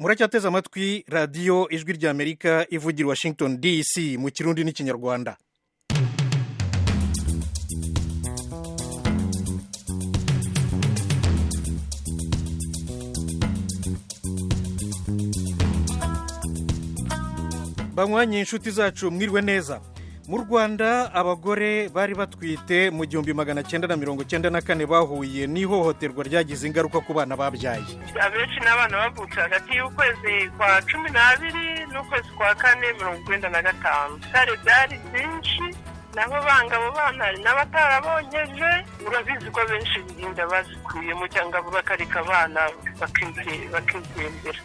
muracyateze amatwi radiyo ijwi ry'amerika ivugira Washington DC mu kirundi n'ikinyarwanda. Banywanyi inshuti zacu mwirwe neza. Mu Rwanda abagore bari batwite mu 1994 bahuye n'ihohoterwa ryagize ingaruka ku bana babyaye. Abenshi n'abana bavutse hagati y'ukwezi kwa 12 n'ukwezi kwa 4 kare byari byinshi, nabo bangabo bana n'abatarabonyeje, urabizi ko benshi birinda bazikuyemo cyangwa bakarika abana bakizembera.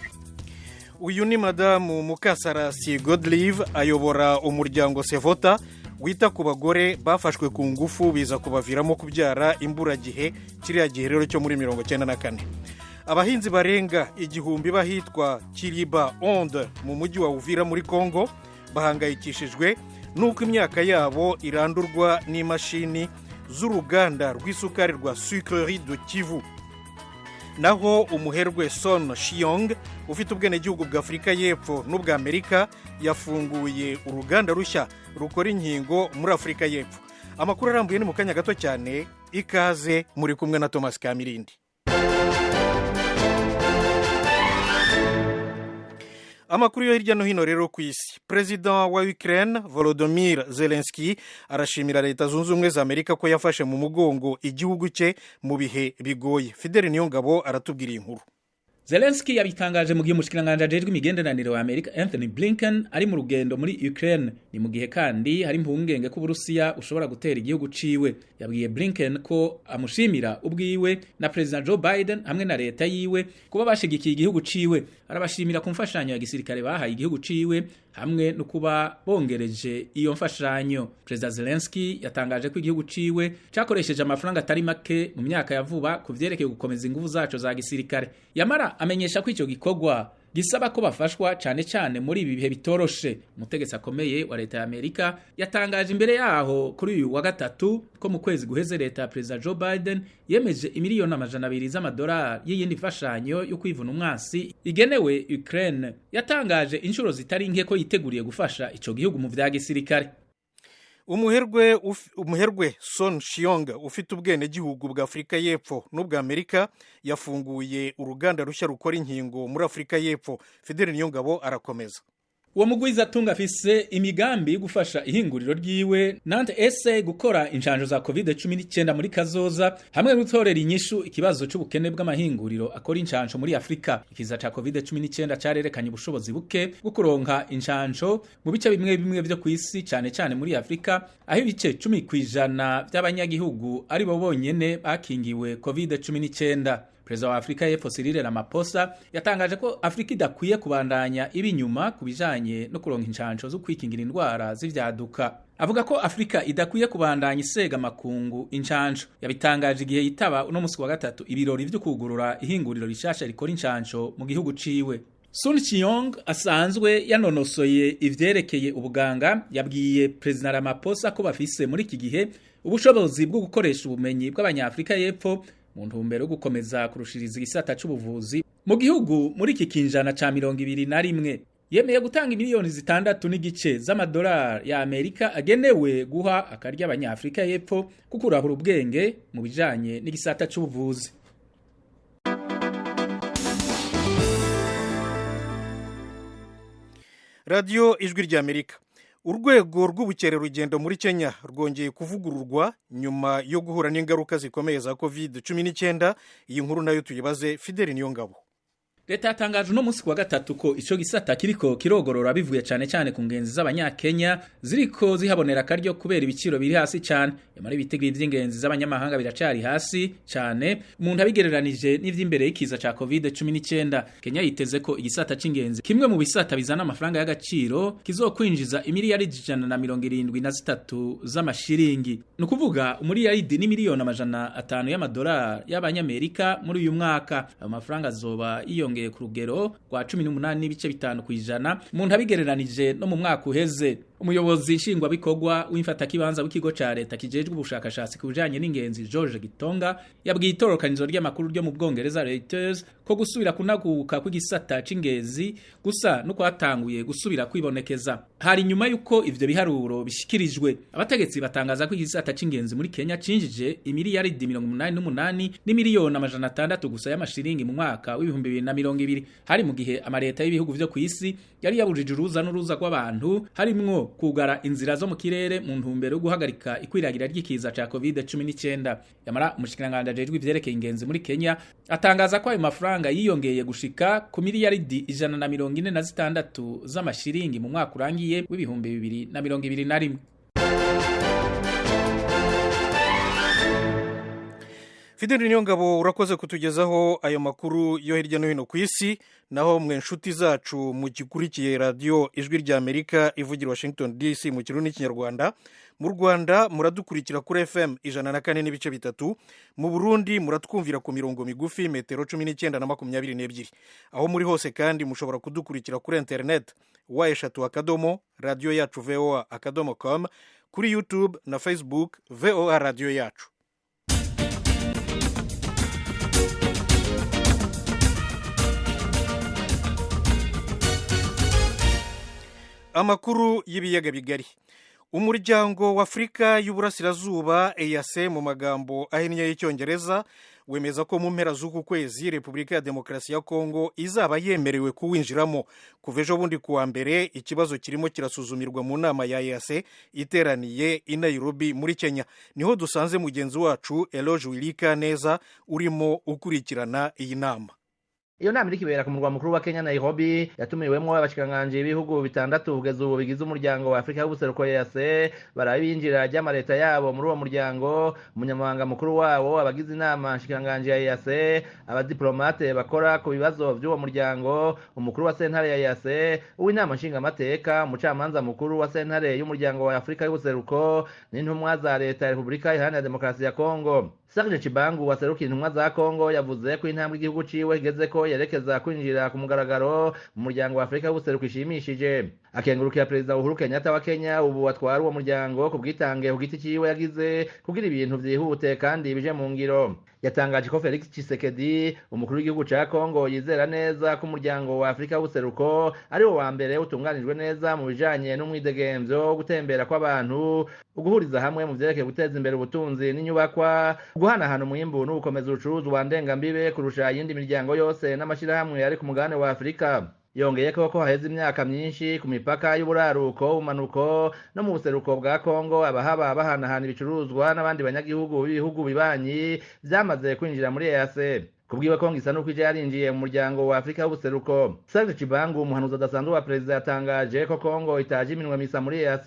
Uyu ni madamu Mukasarasi Godlive ayobora umuryango Sevota wita ku bagore bafashwe ku ngufu biza kubaviramo kubyara imburagihe kiriya gihe rero cyo muri 1994. Abahinzi barenga igihumbi bahitwa Kiriba Onde mu mujyi wa Uvira muri Kongo bahangayikishijwe nuko imyaka yabo irandurwa n'imashini z'uruganda rw'isukari rwa Sucrerie de Kivu. Naho umuherwe Son Shiong ufite ubwenegihugu bwa Afurika y'Epfo n'ubwa Amerika yafunguye uruganda rushya rukora inkingo muri Afurika y'Epfo. Amakuru arambuye ni mu kanya gato cyane, ikaze muri kumwe na Thomas Kamirindi. Amakuru yo hirya no hino rero ku isi. President wa Ukraine Volodymyr Zelensky arashimira Leta Zunze Ubumwe za Amerika ko yafashe mu mugongo igihugu cye mu bihe bigoye. Fidel Niyongabo aratubwira inkuru. Zelensky yabitangaje mu gihe umushikiranganje ajejwe imigenderanire wa Amerika Anthony Blinken ari mu rugendo muri Ukraine. Ni mu gihe kandi hari impungenge ko Burusiya ushobora gutera igihugu ciwe. Yabwiye Blinken ko amushimira ubwiwe na President Joe Biden hamwe na leta yiwe kuba bashigikiye igihugu ciwe. Arabashimira ku mfashanyo ya gisirikare bahaye igihugu ciwe hamwe no kuba bongereje iyo mfashanyo. President Zelensky yatangaje ko igihugu ciwe cakoresheje amafaranga atari make mu myaka ya vuba ku vyerekeye gukomeza ingufu zaco za gisirikare. Yamara amenyesha ko icyo gikorwa gisaba ko bafashwa cyane muri ibi bihe bitoroshe. Umutegetsi akomeye wa leta ya Amerika yatangaje imbere yaho kuri uyu wa gatatu ko mu kwezi guheze leta ya President Joe Biden yemeje $200 million z'amadolari y'iyindi mfashanyo yo kwivuna umwansi igenewe Ukraine. Yatangaje inshuro zitari nke ko yiteguriye gufasha ico gihugu mu vya gisirikare. Umuherwe Son Shiong ufite ubwenegihugu bwa Afurika y'Epfo n'ubwa Amerika yafunguye uruganda rushya rukora inkingo muri Afurika y'Epfo. Fidel Niyongabo arakomeza. Uwo mugwiza atunga afise imigambi gufasha ihinguriro ryiwe Nantes ese gukora inshanjo za COVID-19 muri kazoza hamwe gutorera inyishu ikibazo c'ubukene bw'amahinguriro akora inshanjo muri Afrika. Ikiza ca COVID-19 carerekanye ubushobozi buke bwo kuronka inshanjo mu bice bimwe byo kwisi cyane muri Afrika, aho ibice 10% by'abanyagihugu ari bo bonyene bakingiwe COVID-19. Perezida wa Afrika y'Epfo Cyril Ramaphosa yatangaje ko Afrika idakwiye kubandanya ibinyuma kubijanye no kuronka inshanjo zo kwikingira indwara z'ivyaduka. Avuga ko Afrika idakwiye kubandanya isega makungu inshanjo. Yabitangaje igihe yitaba uno musi wa gatatu ibirori vyo kugurura ihinguriro rishasha rikora inshanjo mu gihugu ciwe. Sun Chiyong asanzwe yanonosoye ivyerekeye ubuganga yabwiye Perezida Ramaphosa ko bafise muri iki gihe ubushobozi bwo gukoresha ubumenyi bw'abanyafrika y'Epfo mu ntumbero yo gukomeza kurushiriza igisata c'ubuvuzi mu gihugu muri iki kinjana ca 2021. Yemeye gutanga miliyoni 6.5 z'amadolari ya Amerika agenewe guha akarya abanyafrika y'Epfo kukurahura ubwenge mu bijanye n'igisata c'ubuvuzi. Radio Ijwi ry'Amerika. Urwego rw'ubukerarugendo muri Kenya rwongeye kuvugururwa nyuma yo guhura n'ingaruka zikomeye za COVID-19. Iyi nkuru nayo tuyibaze Fidel Niyongabo. Leta yatangaje uno musi wa gatatu ko ico gisata kiriko kirogorora bivuye cyane ku ngenzi z'abanyakenya ziriko zihabonera akaryo kubera ibiciro biri hasi cyane. Yamara ibitegiro by'ingenzi z'abanyamahanga biracari hasi cyane umuntu abigereranije n'ivy'imbere y'ikiza ca COVID-19. Kenya yiteze ko igisata c'ingenzi kimwe mu bisata bizana amafaranga y'agaciro kizokwinjiza imiliyaridi 173 z'amashiringi. Nukuvuga umiliyaridi n'imiliyoni 500 y'amadolari y'abanyamerika muri uyu mwaka. Ayo mafaranga azoba yongeye ku rugero rwa 18.5% umuntu abigereranije no mu mwaka uheze. Umuyobozi nshingwabikorwa w'imfatakibanza w'ikigo ca leta kijejwe ubushakashatsi ku bijanye n'ingenzi George Gitonga yabwiye itorokanizo ry'amakuru ryo mu Bwongereza Reuters ko gusubira kunaguka kw'igisata c'ingezi gusa no kwatanguye gusubira kwibonekeza. Hari nyuma yuko ivyo biharuro bishikirijwe, abategetsi batangaza ko igisata c'ingenzi muri Kenya cinjije imiliyaridi 88 n'imiliyoni 600 gusa y'amashiringi mu mwaka w'ibihumbi 2020, hari mu gihe amareta y'ibihugu vyo kw'isi yari yabujije uruza n'uruza rw'abantu, harimwo kugara inzira zo mu kirere mu ntumbero yo guhagarika ikwiragira ry'ikiza ca COVID-19. Yamara umushikiranganje ajejwe ivyerekeye ingenzi muri Kenya atangaza ko ayo mafaranga yiyongeye gushika ku miliyaridi 146 z'amashiringi mu mwaka urangiye w'ibihumbi 2021. Fidel Niyongabo urakoze kutugezaho ayo makuru yo hirya no hino ku isi. Naho mwe nshuti zacu mugikurikiye radio Ijwi rya Amerika ivugira Washington DC mu kirundi n'ikinyarwanda, mu Rwanda muradukurikira kuri FM 104.3, mu Burundi muratwumvira ku mirongo migufi metero 19 na 22. Aho muri hose kandi mushobora kudukurikira kuri internet wa@radio-yacu.voa.com, kuri YouTube na Facebook VOA Radio Yacu. Amakuru y'ibiyaga bigari. Umuryango wa Afrika y'Uburasirazuba EAC mu magambo ahinnye y'icyongereza wemeza ko mu mpera z'uku kwezi Repubulika ya Demokarasi ya Kongo izaba yemerewe kuwinjiramo. Kuva ejo bundi kuwa mbere ikibazo kirimo kirasuzumirwa mu nama ya EAC iteraniye i Nairobi muri Kenya. Niho dusanze mugenzi wacu Eloge Wilika neza urimo ukurikirana iyi nama. Iyo nama irikibera ku murwa mukuru wa Kenya Nairobi yatumiwemwo abashikanganje b'ibihugu bitandatu kugeza ubu bigize umuryango wa Afrika y'Ubuseruko EAC, barabinjira ry'amareta yabo muri uwo muryango. Umunyamabanga mukuru wabo, abagize inama nshikanganje ya EAC, abadiplomate bakora ku bibazo by'uwo muryango, umukuru wa sentare ya EAC, uw'inama nshingamateka, umucamanza mukuru wa sentare y'umuryango wa Afrika y'Ubuseruko, n'intumwa za leta ya Repubulika Iharanira Demokarasi ya Kongo. Serge Chibangu waserukiye intumwa za Kongo yavuze ko intambwe igihugu ciwe igeze ko yerekeza kwinjira ku mugaragaro mu muryango wa Afrika y'Ubuseruko ishimishije. Akengurukira Perezida Uhuru Kenyatta wa Kenya ubu atwara uwo muryango ku bwitange ku giti ciwe yagize kugira ibintu vyihute kandi bije mu ngiro. Yatangaje ko Felix Tshisekedi, umukuru w'igihugu ca Kongo, yizera neza ko umuryango wa Afrika y'Ubuseruko ari wo wa mbere utunganijwe neza mu bijanye n'umwidegemvyo, gutembera kw'abantu, uguhuriza hamwe mu vyerekeye guteza imbere ubutunzi n'inyubakwa, guhanahana umwimbu n'ugukomeza ubucuruzwa ndengambibe kurusha iyindi miryango yose n'amashirahamwe ari ku mugabane wa Afrika. Yongeye ko haheze imyaka myinshi ku mipaka y'uburaruko, umanuko no mu buseruko bwa Kongo abahaba bahanahana ibicuruzwa n'abandi banyagihugu b'ibihugu bibanyi vyamaze kwinjira muri EAC. Kubwiwe Kongo isa nuko ije yarinjiye mu muryango wa Afrika y'Ubuseruko. Serge Chibangu, umuhanuzi adasanzwe wa perezida, yatangaje ko Kongo itaje iminwe misa muri EAC.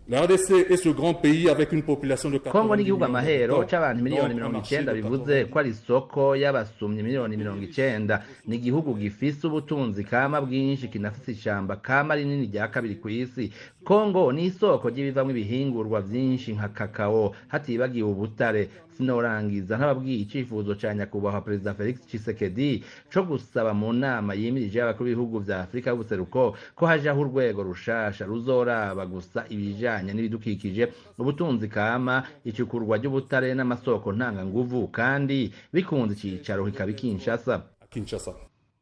La RDC est ce grand pays avec une population de 90 Kongo ni igihugu amahero c'abantu miliyoni 90, bivuze ko ari isoko y'abasumyi miliyoni 90. Ni igihugu gifise ubutunzi kama bwinshi, kinafise ishamba kama rinini rya kabiri ku isi. Kongo ni isoko ry'ibivamwo ibihingurwa vyinshi nka kakao, hatibagiwe ubutare. Sinorangiza ntababwiye icifuzo ca nyakubahwa Perezida Felix Tshisekedi co gusaba mu nama yimirije abakuru b'ibihugu vya Afrika y'Ubuseruko ko hajaho urwego rushasha ruzoraba gusa ibijanye n'ibidukikije, ubutunzi kama, icukurwa ry'ubutare n'amasoko ntanga nguvu, kandi bikunze icicaro kikaba Kinshasa.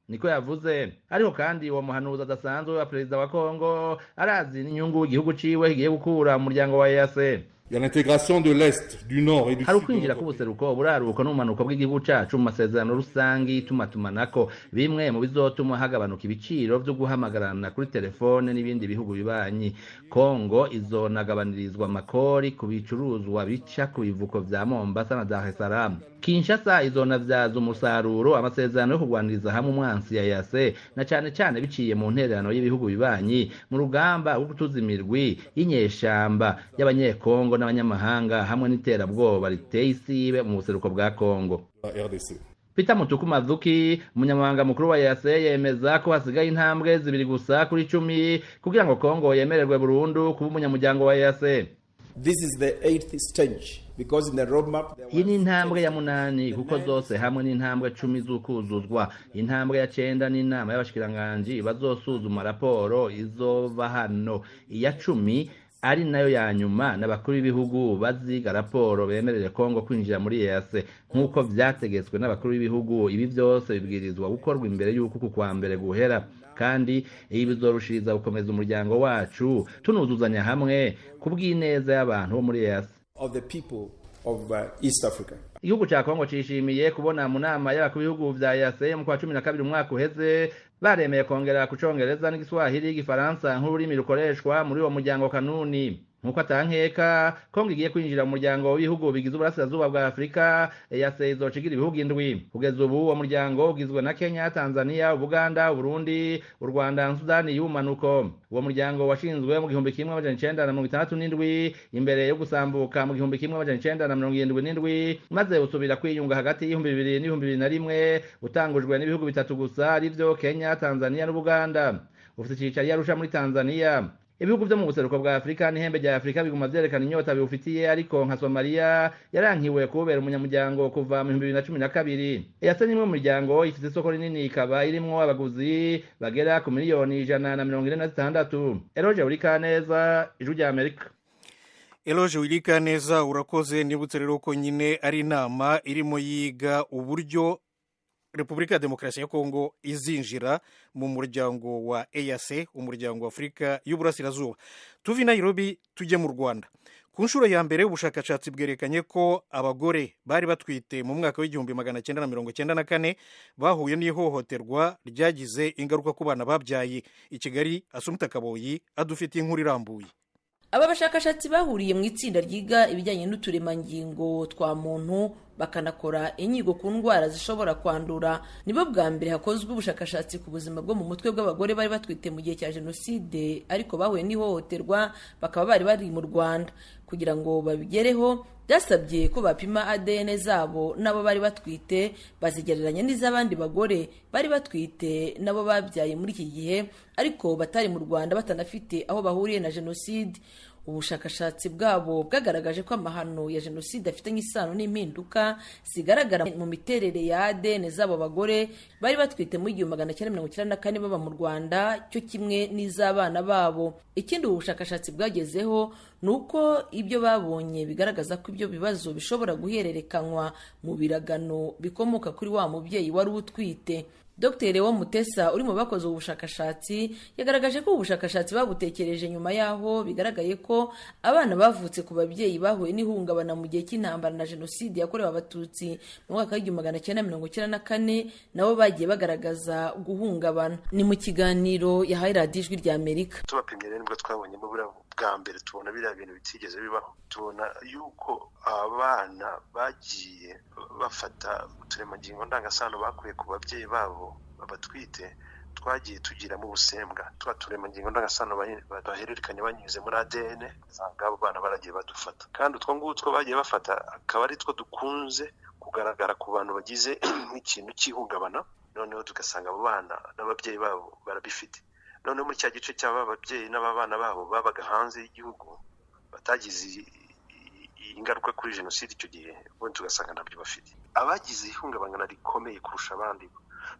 Niko yavuze. Ariko kandi uwo muhanuzi adasanzwe wa perezida wa Kongo arazi n'inyungu igihugu ciwe kigiye gukura mu muryango wa EAC. Il y a l'intégration de l'Est, du Nord et du Sud. Hari ukwinjira k'ubuseruko, uburaruko n'ubumanuko bw'igihugu cacu mu masezerano rusangi tumatumanako, bimwe mu bizotuma hagabanuka ibiciro vyo guhamagarana kuri telefone n'ibindi bihugu bibanyi. Kongo izonagabanirizwa amakori ku bicuruzwa bica ku bivuko vya Mombasa na Dar es Salaam. Kinshasa izonavyaza umusaruro amasezerano yo kugwaniriza hamwe umwansi ya EAC, na cane biciye mu ntererano y'ibihugu bibanyi mu rugamba rwo gutuza imirwi y'inyeshamba y'abanyekongo n'abanyamahanga hamwe n'iterabwoba riteye isibe mu buseruko bwa Kongo. Peter Mutuku Mazuki, umunyamabanga mukuru wa EAC, yemeza ko hasigaye intambwe zibiri gusa kuri 10 kugira ngo Kongo yemererwe burundu kuba umunyamuryango wa EAC. This is the 8th stage because in the roadmap iyi ni intambwe ya 8 kuko zose hamwe n'intambwe 10 z'ukuzuzwa. Intambwe ya 9 ni inama y'abashikiranganje bazosuzuma raporo izova hano. Iya 10 ari nayo ya nyuma n'abakuru b'ibihugu baziga raporo bemerere Kongo kwinjira muri EAC nk'uko vyategetswe n'abakuru b'ibihugu. Ibi byose bibwirizwa gukorwa imbere y'uko ku kwa mbere guhera, kandi ibi bizorushiriza gukomeza umuryango wacu tunuzuzanya hamwe kubw'ineza y'abantu bo muri EAC. Of the people of East Africa. Igihugu ca Kongo cishimiye kubona mu nama y'abakuru b'ibihugu vya EAC mu kwa 12 umwaka uheze baremeye kongera kucongereza n'igiswahili igifaransa nk'ururimi rukoreshwa muri uwo muryango kanuni. Nkuko atankeka Kongo igiye kwinjira mu muryango w'ibihugu bigize uburasirazuba bwa Afrika EAC izocigira ibihugu indwi. Kugeza ubu uwo muryango ugizwe na Kenya, Tanzania, Uganda, Burundi, u Rwanda na Sudani y'ubumanuko. Uwo muryango washinzwe mu 1967 imbere yo gusambuka mu 1977 maze usubira kwiyunga hagati y'2000 n'2001 utangujwe n'ibihugu bitatu gusa arivyo Kenya, Tanzania n'Uganda. Ufite icicaro Arusha muri Tanzania. Ibihugu byo mu buseruko bwa Afrika n'ihembe rya Afrika biguma vyerekana inyota bifitiye, ariko nka Somalia yarankiwe kubera umunyamuryango kuva mu 2012. EAC ni mu muryango ifite isoko rinini, ikaba irimwo abaguzi bagera ku miliyoni 146. Eloge Urikaneza, Ijwi rya Amerika. Eloge Urikaneza, urakoze. Nibutse rero ko nyine ari inama irimo yiga uburyo Repubulika ya Demokarasi ya Kongo izinjira mu muryango wa EAC, umuryango wa Afrika y'Uburasirazuba. Tuvi Nairobi tujye mu Rwanda. Ku nshuro ya mbere ubushakashatsi bwerekanye ko abagore bari batwite mu mwaka w'1994 bahuye n'ihohoterwa ryagize ingaruka ku bana babyaye. I Kigali, Asumta Kaboyi adufitiye inkuru irambuye. Aba bashakashatsi bahuriye mu itsinda ryiga ibijyanye n'uturemangingo twa muntu bakanakora inyigo ku ndwara zishobora kwandura. Nibo bwa mbere hakozwe ubushakashatsi ku buzima bwo mu mutwe bw'abagore bari batwite mu gihe cya Jenoside ariko bahuye n'ihohoterwa bakaba bari mu Rwanda. Kugira ngo babigereho byasabye ko bapima ADN zabo nabo bari batwite bazigereranya n'iz'abandi bagore bari batwite nabo babyaye muri iki gihe ariko batari mu Rwanda batanafite aho bahuriye na Jenoside. Ubushakashatsi bwabo bwagaragaje ko amahano ya Jenoside afitanye isano n'impinduka zigaragara mu miterere ya ADN z'abo bagore bari batwite mu 1994 baba mu Rwanda cyo kimwe n'iz'abana babo. Ikindi ubushakashatsi bwagezeho nuko ibyo babonye bigaragaza ko ibyo bibazo bishobora guhererekanywa mu biragano bikomoka kuri wa mubyeyi wari utwite. Dr. Lewo Mutesa uri mu bakoze ubushakashatsi yagaragaje ko ubushakashatsi babutekereje nyuma yaho bigaragaye ko abana bavutse ku babyeyi bahuye n'ihungabana mu gihe cy'intambara na Jenoside yakorewe Abatutsi mu mwaka w'1994 nabo bagiye bagaragaza guhungabana. Ni mu kiganiro yahaye Radio Ijwi rya Amerika. Tubapimye rero nibwo twabonyemo bwa mbere tubona biriya bintu bitigeze bibaho. Tubona yuko abana bagiye bafata uturemangingo ndangasano bakuye ku babyeyi babo babatwite twagiye tugira mu busembwa. Turemangingo ndangasano bahererekanye banyuze muri ADN zanga abo bana baragiye badufata, kandi utwo ngutwo bagiye bafata akaba ari two dukunze kugaragara ku bantu bagize nk'ikintu cy'ihungabana, noneho tugasanga abo bana n'ababyeyi babo barabifite. Noneho muri cya gice cy'aba babyeyi n'ababana babo babaga hanze y'igihugu batagize ingaruka kuri Jenoside icyo gihe, ubundi tugasanga nabyo bafite. Abagize ihungabana rikomeye kurusha abandi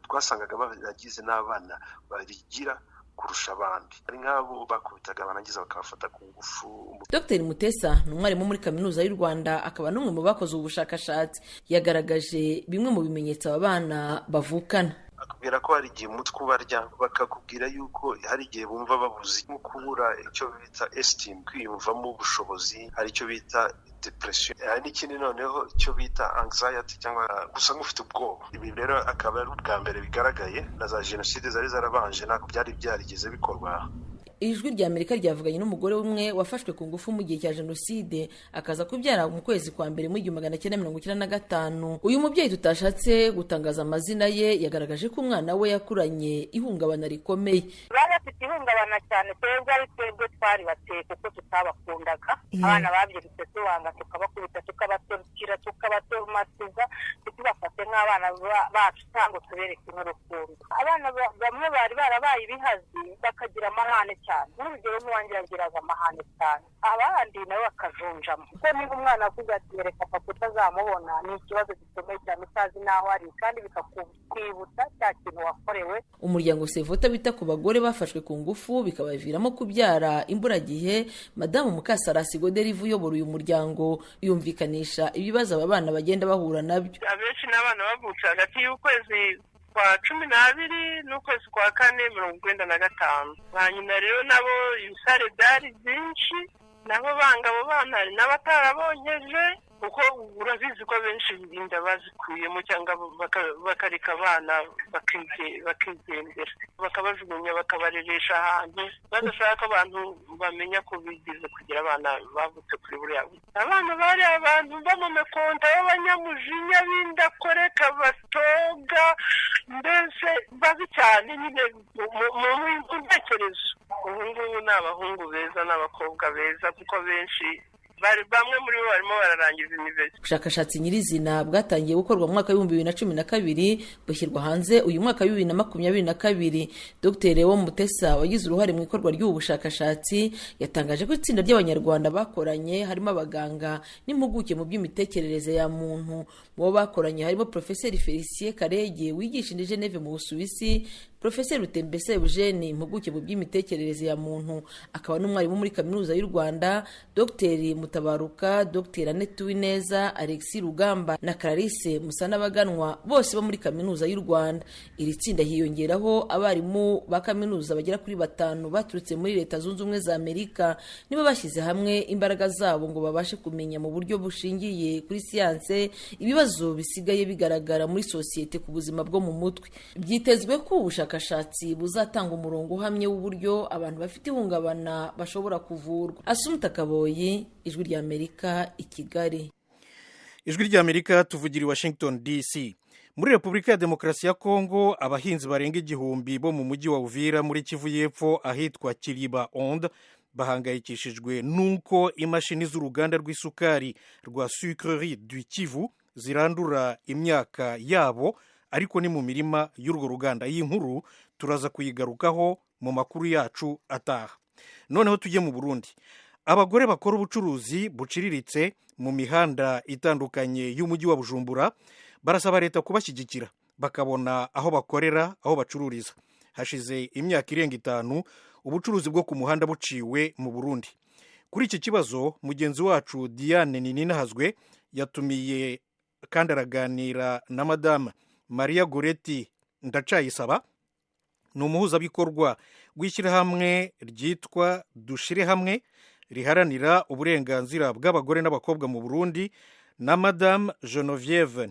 twasangaga bagize n'abana barigira kurusha abandi, ari nk'abo bakubitaga barangiza bakabafata ku ngufu. Dr. Mutesa ni umwarimu muri Kaminuza y'u Rwanda akaba n'umwe mu bakoze ubushakashatsi. Yagaragaje bimwe mu bimenyetso aba bana bavukana. Akubwira ko hari igihe umutwe ubarya, bakakubwira yuko hari igihe bumva babuze nko kubura icyo bita esteem, kwiyumvamo ubushobozi, hari icyo bita depression, hari n'ikindi noneho icyo bita anxiety cyangwa gusa nk'ufite ubwoba. Ibi rero akaba ari ubwa mbere bigaragaye, na za Jenoside zari zarabanje ntabwo byari byarigeze bikorwa. Ijwi rya Amerika ryavuganye n'umugore umwe wafashwe ku ngufu mu gihe cya Jenoside akaza kubyara mu kwezi kwa mbere mu 1995. Uyu mubyeyi tutashatse gutangaza amazina ye yagaragaje ko umwana we yakuranye ihungabana rikomeye. Bari bafite ihungabana cyane, twebwe twari bateye kuko tutabakundaga. Abana babyirutse tubanga, tukabakubita, tukabatorukira, tukabatomatiza, tubafate nk'abana bacu cyangwa tubereke n'urukundo. Abana bamwe bari barabaye ibihazi bakagira amahane cyane. N'urugero n'uwanjye yagiraga amahane cyane, abandi nabo bakajunjamo. Kuko niba umwana akuze ati reka papa uzamubona ni ikibazo gikomeye cyane utazi n'aho ari kandi bikakwibutsa cya kintu wakorewe. Umuryango Sevota wita ku bagore bafashwe ku ngufu bikabaviramo kubyara imburagihe, Madamu Mukasarasi Godelive uyobora uyu muryango yumvikanisha ibibazo aba bana bagenda bahura nabyo. Abenshi n'abana bavutse hagati y'ukwezi kwa 12 n'ukwezi kwa 4 ba nyina rero nabo ibisare byari byinshi, nabo bangabo bana n'abatarabonyeje, kuko urabizi ko benshi inda bazikuyemo cyangwa bakareka abana bakigendera bakabajugunya bakabareresha ahantu badashaka abantu bamenya ko bigize kugira abana bavutse kuri buriya. Abana bari abantu b'amakonta y'abanyamujinya b'indakoreka batoga, mbese babi cyane nyine mu ntekerezo. Ubu ngubu ni abahungu beza n'abakobwa beza kuko benshi bamwe muri bo barimo bararangiza university. Ubushakashatsi nyirizina bwatangiye gukorwa mu mwaka wa 2012 bushyirwa hanze uyu mwaka wa 2022. Dr. Lewo Mutesa wagize uruhare mu ikorwa ry'ubu bushakashatsi yatangaje ko itsinda ry'abanyarwanda bakoranye harimo abaganga n'impuguke mu by'imitekerereze ya muntu. Mu bakoranye harimo Professeur Felicien Karege wigisha i Geneve mu Busuwisi, Professeur Rutembese Eugene impuguke mu by'imitekerereze ya muntu akaba n'umwarimu muri Kaminuza y'u Rwanda, Dr. Mutabaruka, Dr. Annette Uwineza, Alexis Rugamba na Clarisse Musanabaganwa bose bo muri Kaminuza y'u Rwanda. Iri tsinda hiyongeraho abarimu ba kaminuza bagera kuri 5 baturutse muri Leta Zunze Ubumwe za Amerika, nibo bashyize hamwe imbaraga zabo ngo babashe kumenya mu buryo bushingiye kuri siyanse ibibazo bisigaye bigaragara muri sosiyete ku buzima bwo mu mutwe. Byitezwe ko ubushakashatsi buzatanga umurongo uhamye w'uburyo abantu bafite ihungabana bashobora kuvurwa. Asumta Kaboyi, Ijwi ry'Amerika, i Kigali. Ijwi ry'Amerika tuvugira i Washington DC. Muri Repubulika ya Demokarasi ya Kongo abahinzi barenga 1000 bo mu mujyi wa Uvira muri Kivu y'Epfo ahitwa Kiriba Onde bahangayikishijwe nuko imashini z'uruganda rw'isukari rwa Sucrerie du Kivu zirandura imyaka yabo, ariko ni mu mirima y'urwo ruganda. Iyi nkuru turaza kuyigarukaho mu makuru yacu ataha. Noneho tujye mu Burundi. Abagore bakora ubucuruzi buciriritse mu mihanda itandukanye y'umujyi wa Bujumbura barasaba leta kubashyigikira bakabona aho bakorera, aho bacururiza. Hashize imyaka irenga 5 ubucuruzi bwo ku muhanda buciwe mu Burundi. Kuri iki kibazo mugenzi wacu Diane Nininahazwe yatumiye kandi araganira na Madame Maria Goretti Ndacayisaba, ni umuhuzabikorwa w'ishyirahamwe ryitwa Dushire Hamwe riharanira uburenganzira bw'abagore n'abakobwa mu Burundi, na Madame Geneviève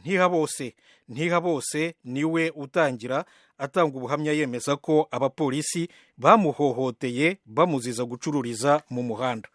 Ntihabose niwe utangira atanga ubuhamya yemeza ko abapolisi bamuhohoteye bamuziza gucururiza mu muhanda.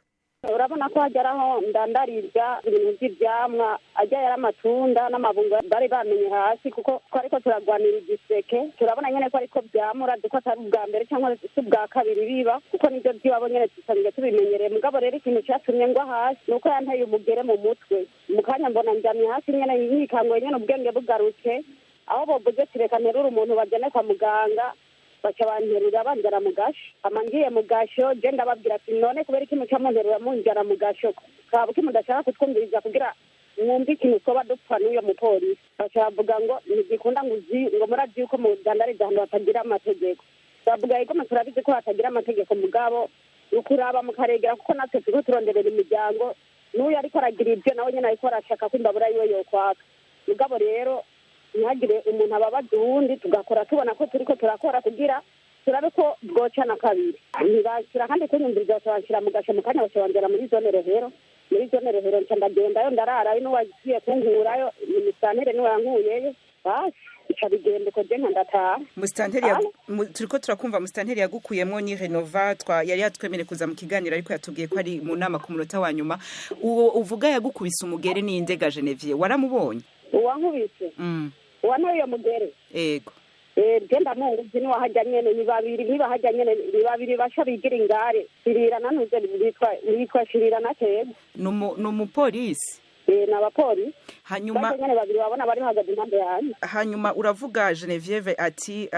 Urabona ko hageraho ndandarirya ibintu by'ibyamwa ajya yari amatunda n'amabungo bari bamenye hasi, kuko ariko turagwanira igiseke. Turabona nyene ko ariko byamura duko atari ubwa mbere cyangwa ubwa kabiri biba, kuko nibyo byibabo nyene tusanzwe tubimenyereye. Mugabo rero ikintu cyatumye ngwa hasi nuko yanteye umugere mu mutwe. Mukanya mbona njamye hasi nyene yikangwe nyene ubwenge bugarutse, aho bobuze tireka nterura umuntu bajyane kwa muganga baca banterura banjara mu gasho. Amangiye mu gasho je ndababwira ati none kubera ikintu cyamunterura munjara mu gasho kabuki mudashaka kutwumviriza kugira mwumve ikintu twoba dupfa n'uyo mupolisi. Baca bavuga ngo ntigikunda ngo murazi yuko mu dandariza ahantu hatagira amategeko. Bavuga yuko turabizi ko hatagira amategeko, mugabo ukuraba mukaregera kuko natwe turiko turonderera imiryango, n'uyu ariko aragira ibyo nawe nyene ariko arashaka ko imbabura yiwe yokwaka. Mugabo rero ntihagire umuntu ababaza uwundi, tugakora tubona ko turiko turakora kugira turabe ko bwocana kabiri. Ntibashyira kandi kunyumviriza bakabashyira mu gasho mu kanya bakabongera muri zone rehero. Muri zone rehero nca ndagendayo ndararayo, n'uwagiye kunkurayo Musitanteri niwe yankuyeyo, basi ica bigenda uko je ndataha. Musitanteri turiko turakumva Musitanteri yagukuyemwo ni Renova yari yatwemere kuza mu kiganiro, ariko yatubwiye ko ari mu nama ku munota wa nyuma. Uwo uvuga yagukubise umugere ni Indega Genevieve, waramubonye? Uwankubise uwantoye mugere ego genda munguzi ni wahajya nyene ni babiri basha bigira ingare Shirira nanuze bitwa Shirira natego n'umupolisi n'abapolisi. Hanyuma nyene babiri babona bari hagaze impande yanyu. Hanyuma uravuga Genevieve ati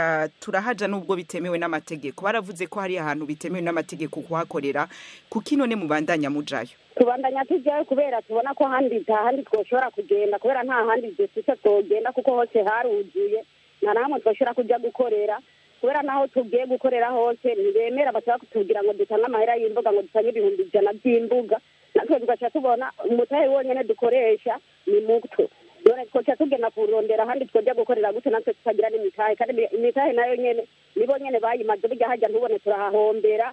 turahaja nubwo bitemewe n'amategeko. Baravuze ko hari ahantu bitemewe n'amategeko kuhakorera, kuki none mubandanya mujayo? tubandanya tujyayo kubera tubona ko handi twoshobora kugenda kubera nta handi dufite twogenda kuko hose haruzuye nta nahamwe twoshobora kujya gukorera kubera naho tugiye gukorera hose ntibemera bashaka kutubwira ngo dutange amahera y'imbuga ngo dutange 100 by'imbuga natwe tugaca tubona umutahe wonyene dukoresha ni muto none twoca tugenda kurondera ahandi twojya gukorera gute natwe tukagira n'imitahe kandi imitahe nayo nyene nibo nyene bayimaze burya hajya ntubone turahahombera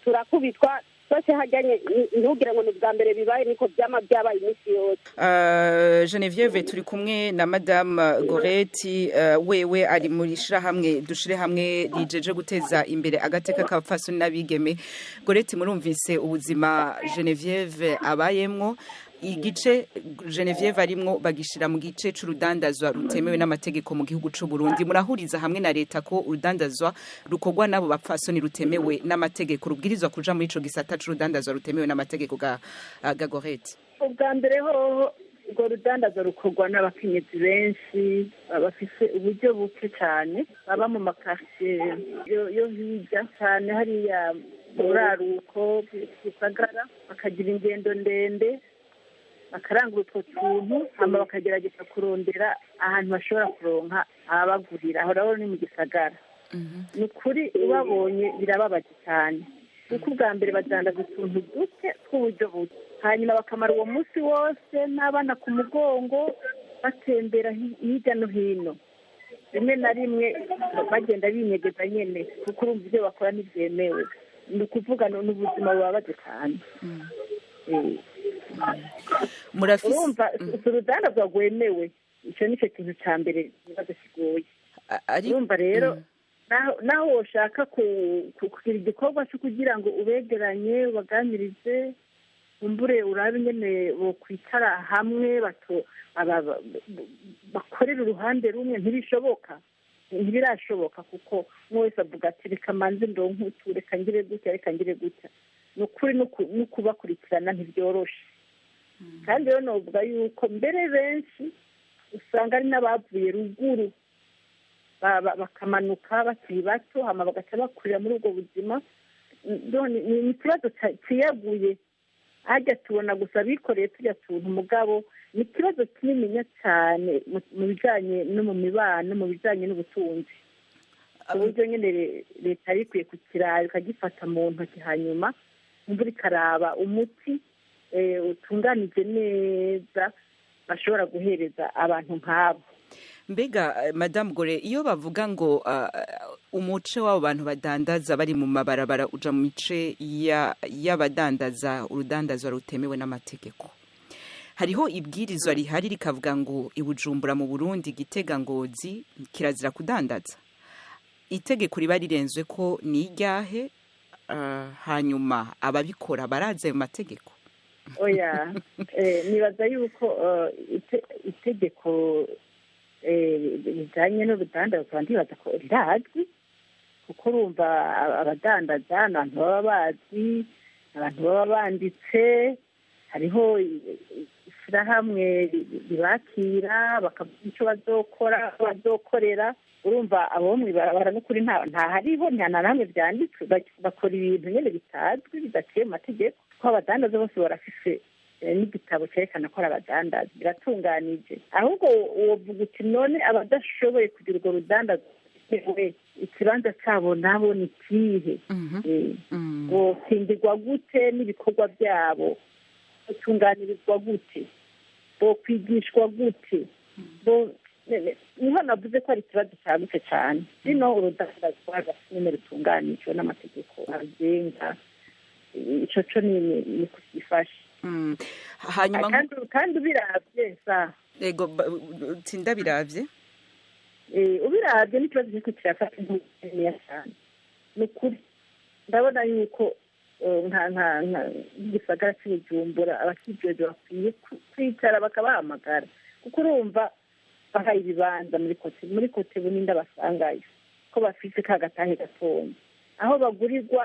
turakubitwa sose hajyanye ntugire ngo ni bwa mbere bibaye niko byama byabaye iminsi yose. Genevieve turi kumwe na Madame Goreti wewe ari muri shirahamwe dushire hamwe rijeje guteza imbere agateka k'abapfasoni n'abigeme. Goreti murumvise ubuzima Genevieve abayemwo igice Genevieve arimwo bagishira mu gice c'urudandazwa rutemewe n'amategeko mu gihugu c'u Burundi murahuriza hamwe na leta ko urudandazwa rukogwa nabo bapfasoni rutemewe n'amategeko rubwirizwa kuja muri ico gisata c'urudandazwa rutemewe n'amategeko ga Goreti. Ubwa mbere ho urwo rudandazwa rukogwa n'abakenyezi benshi bafise uburyo buke cyane baba mu makartier yo hirya cyane hariya buraruko Gisagara bakagira ingendo ndende bakarangura utwo tuntu hama bakagerageza kurondera ahantu bashobora kuronka ababagurira aho rero ni mu Gisagara. Ni ukuri ubabonye birababaje cyane kuko ubwa mbere badandaza utuntu duke tw'uburyo buke hanyuma bakamara uwo munsi wose n'abana ku mugongo batembera hirya no hino rimwe na rimwe bagenda binyegeza nyene kuko urumva ibyo bakora ntibyemewe ni ukuvuga n'ubuzima bubabaje cyane. Urumva urudandazwa rwemewe icyo nicyo kintu cya mbere ikibazo kigoye. Urumva rero naho woshaka kugira igikorwa cyo kugira ngo ubegeranye ubaganirize umbure urabe nyene bokwicara hamwe bakorera uruhande rumwe ntibirashoboka kuko umwe wese avuga ati reka manze ndonke utu reka ngire gutya ni ukuri no kubakurikirana ntibyoroshe kandi rero novuga yuko mbere benshi usanga ari n'abavuye ruguru bakamanuka bakiri bato hama bagaca bakurira muri ubwo buzima. Ni ikibazo kiyaguye hajya tubona gusa bikoreye tujya tuntu mugabo ni ikibazo kinininya cyane mu bijyanye no mu mibano mu bijyanye n'ubutunzi uburyo nyine leta yari ikwiye kukiraba ikagifata mu ntoki hanyuma imvura ikaraba umuti utunganije neza bashobora guhereza abantu nk'abo. Mbega Madame Gore iyo bavuga ngo umuce w'abo bantu badandaza bari mu mabarabara uja mu mice y'abadandaza urudandazwa rutemewe n'amategeko hariho ibwirizwa rihari rikavuga ngo ibujumbura mu Burundi Gitega Ngozi kirazira kudandaza itegeko riba rirenzwe ko ni iryahe hanyuma ababikora baraze mu mategeko. Oya nibaza yuko itegeko bijyanye n'urudandazwa ndibaza ko rirazwi kuko urumva abadandaza abantu baba bazi abantu baba banditse hariho ishyirahamwe ribakira bakavuga icyo bazokorera urumva abo mw'ibarabara n'ukuri nta hariho nta na hamwe byanditswe bakora ibintu nyine bitazwi bidaciye mu mategeko ko abadandaza bose barafise n'igitabo cyerekana ko ari abadandaza biratunganije ahubwo wovuga uti none abadashoboye kugira urwo rudandaza ikibanza cyabo nabo ni ikihe bokingirwa gute n'ibikorwa byabo botunganirizwa gute bokwigishwa gute niho navuze ko ari ikibazo cyagutse cyane rino urudandazwa nyine rutunganijwe n'amategeko abigenga ico co ni kugifasha hanyuma kandi ubiravye ego tinda biravye ubiravye n'ikibazo kiriko kirafata neza cyane ni ukuri ndabona yuko nk'igisagara cy'Ubujumbura abakijeje bakwiye kwicara bakabahamagara kuko urumva bahaye ibibanza muri kote buninda basangayo ko bafise ka gatahe gatonya aho bagurirwa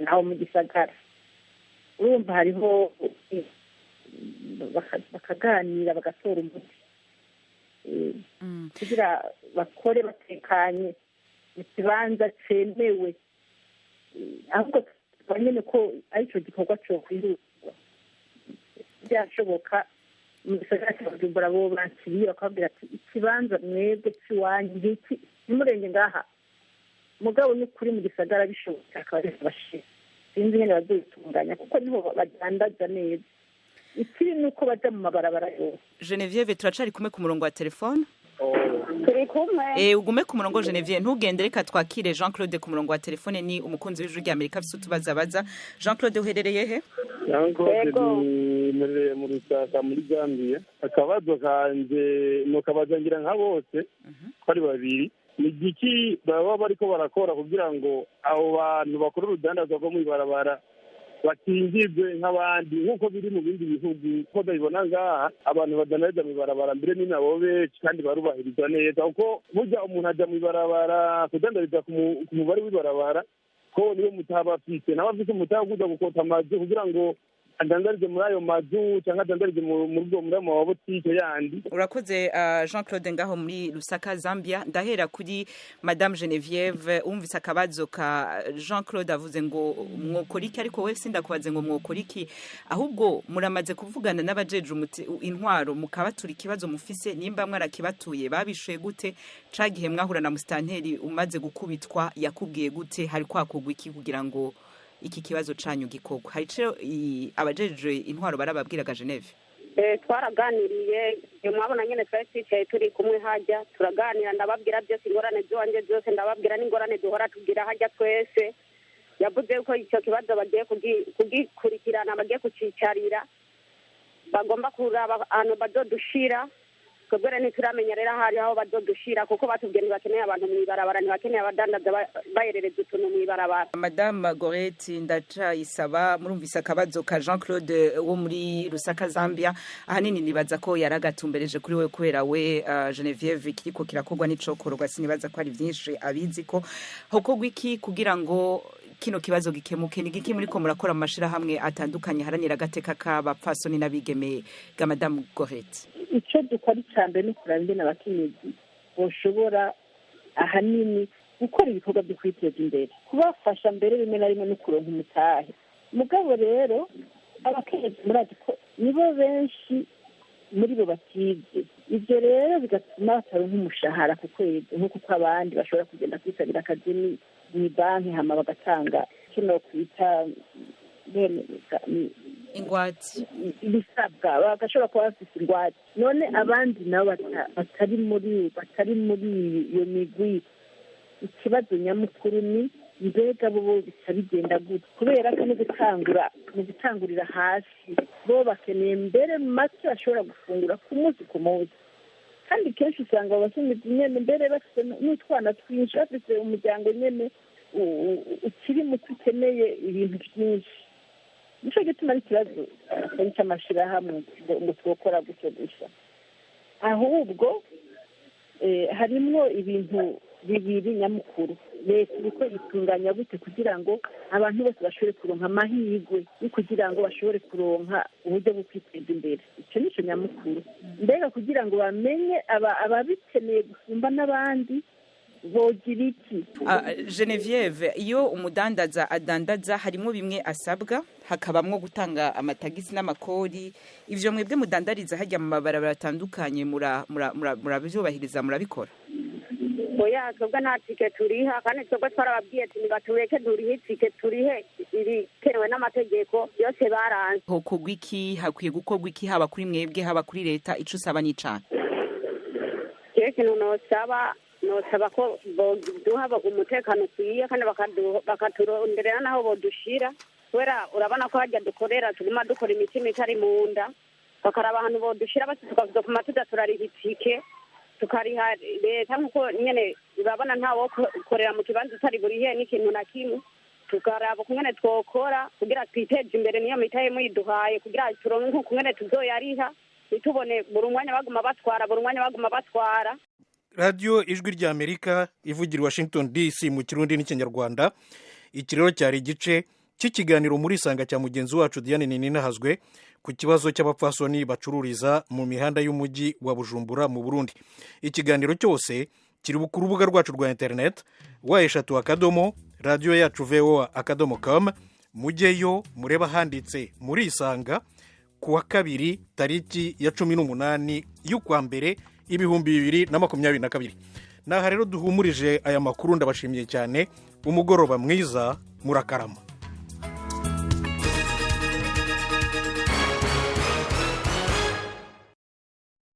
naho mu gisagara urumva hariho bakaganira bagatora umuti kugira bakore batekanye mu kibanza cyemewe ahubwo nyine ko aricyo gikorwa cyo kwihutwa byashoboka mu gisagara cya Bujumbura bo bakiriye bakabwira ati ikibanza mwebwe cy'iwanyu ngiki nimurenge ngaha mugabo ni kuri mu gisagara bishoboka akaba ari bashira sinzi nyine bazitunganya kuko niho badandaza neza ikiri nuko baja mu mabarabara yose. Genevieve turacari kumwe ku murongo wa telefone. turi kumwe Ugume ku murongo Genevieve ntugende reka twakire Jean Claude ku murongo wa telefone ni umukunzi w'ijuru rya Amerika afite utubazabaza. Jean Claude uherereye he? Jean Claude ni mu Rusaka muri Gambia. Akabazo kanje no kabazangira nka bose bari babiri ni giki baba bariko barakora kugira ngo abo bantu bakora urudandazwa rwo mu ibarabara batingirwe nk'abandi nk'uko biri mu bindi bihugu ko ndabibona ngaha abantu badanaza mu ibarabara mbere ni nabo benshi kandi barubahirizwa neza kuko burya umuntu ajya mu ibarabara kudandariza ku mubare w'ibarabara ko niyo mutaba afite nawe afite umutaba kuza gukota amazu kugira ngo adandarize muri ayo mazu cyangwa adandarize muri ayo mabotike yandi. Urakoze Jean Claude ngaho muri Lusaka Zambia. Ndahera kuri Madame Genevieve umvise akabazo ka Jean Claude avuze ngo mwokoriki ariko we sindakubaze ngo mwokoriki ahubwo muramaze kuvugana n'abajeje intwaro mukabatura ikibazo mufise nimba mwarakibatuye babishuye gute cagihe mwahura na mustanteri umaze gukubitwa yakubwiye gute hari kwakugwa iki kugira ngo iki kibazo canyu gikogwa hari cyo abajeje intwaro barababwiraga Geneve? Twaraganiriye mwabona nyene twari twicaye turi kumwe hajya turaganira ndababwira byose ingorane byonje byose ndababwira n'ingorane duhora tugira hajya twese yavuze ko icyo kibazo bagiye kugikurikirana bagiye kucicarira bagomba kuraba ahantu bazodushira twebwe ntituramenya rero ahari aho bazodushira kuko batubwiye ntibakeneye abantu mu ibarabara ntibakeneye abadandaza bayerereza utuntu mu ibarabara. Madame Goreti ndacayisaba murumvise akabazo ka Jean Claude wo muri Lusaka Zambia ahanini nibaza ko yaragatumbereje kuri we kubera we Genevieve kiriko kirakogwa n'icokorwa sinibaza ko ari byinshi abizi ko hokogwa iki kugira ngo kino kibazo gikemuke ni giki muri ko murakora amashira hamwe atandukanye haranira gateka k'abapfasoni n'abigeme ga Madame Goreti? Icyo dukora cyane no kuranga n'abakenyezi boshobora ahanini gukora ibikorwa byo kwiteza imbere kubafasha mbere rimwe na rimwe no kuronka umutahe mugabo rero abakenyezi murazi ko nibo benshi muri bo batize ibyo rero bigatuma bataronka umushahara ku kwezi nk'uko abandi bashobora kugenda kwisabira akazi mu banki hama bagatanga kino kwita ingwate ibisabwa bagashobora kuba bafite ingwate none abandi nabo batari muri iyo migwi ikibazo nyamukuru ni mbega bo bisa bigenda gute kubera ko mu gutangurira hasi bo bakeneye mbere make bashobora gufungura ku munsi ku munsi kandi kenshi usanga abakenyezi nyene mbere bafite n'utwana twinshi bafite umuryango nyene ukiri muto ukeneye ibintu byinshi nicyo gituma ari ikibazo cy'amashirahamwe ngo twokora gutyo gusa ahubwo harimwo ibintu bibiri nyamukuru leta iriko itunganya gute kugira ngo abantu bose bashobore kuronka amahirwe yo kugira ngo bashobore kuronka uburyo bwo kwiteza imbere icyo nicyo nyamukuru mbega kugira ngo bamenye ababikeneye gusumba n'abandi bogira iki. Genevieve iyo umudandaza adandaza harimo bimwe asabwa hakabamwo gutanga amatagisi n'amakori ivyo mwebwe mudandariza hajya mu mabarabara atandukanye murabyubahiriza murabikora? Oya twebwe nta tike turiha kandi twebwe twarababwiye ati nibatureke durihe itike turihe ibikenewe n'amategeko yose baranze. Hokogwa iki hakwiye gukorwa iki haba kuri mwebwe haba kuri leta ico usaba n'icana? Ikintu nosaba ko duha umutekano ukwiye kandi bakaturonderera naho bodushira kubera urabona ko hajya dukorera tuguma dukora imitima itari mu nda bakaraba ahantu bodushira basi tukavuga ku matuda turariha itike tukariha leta nk'uko nyene urabona ntawo korera mu kibanza utari burihe n'ikintu na kimwe tukaraba kungene twokora kugira twiteje imbere niyo mitaye muyiduhaye kugira turonke nk'ukungene tuzoyariha nitubone buri umwanya baguma batwara. radiyo ijwi rya Amerika ivugira Washington DC mu kirundi n'ikinyarwanda. Iki rero cyari igice cy'ikiganiro muri Sanga cya mugenzi wacu Diane Ninahazwe ku kibazo cy'abapfasoni bacururiza mu mihanda y'umujyi wa Bujumbura mu Burundi. Ikiganiro cyose kiri ku rubuga rwacu rwa internet wa eshatu akadomo radio yacu voa akadomo com mujyeyo mureba handitse murisanga ku wa kabiri tariki ya 18 y'ukwa mbere 2022. Naha rero duhumurije aya makuru, ndabashimiye cyane, umugoroba mwiza, murakarama.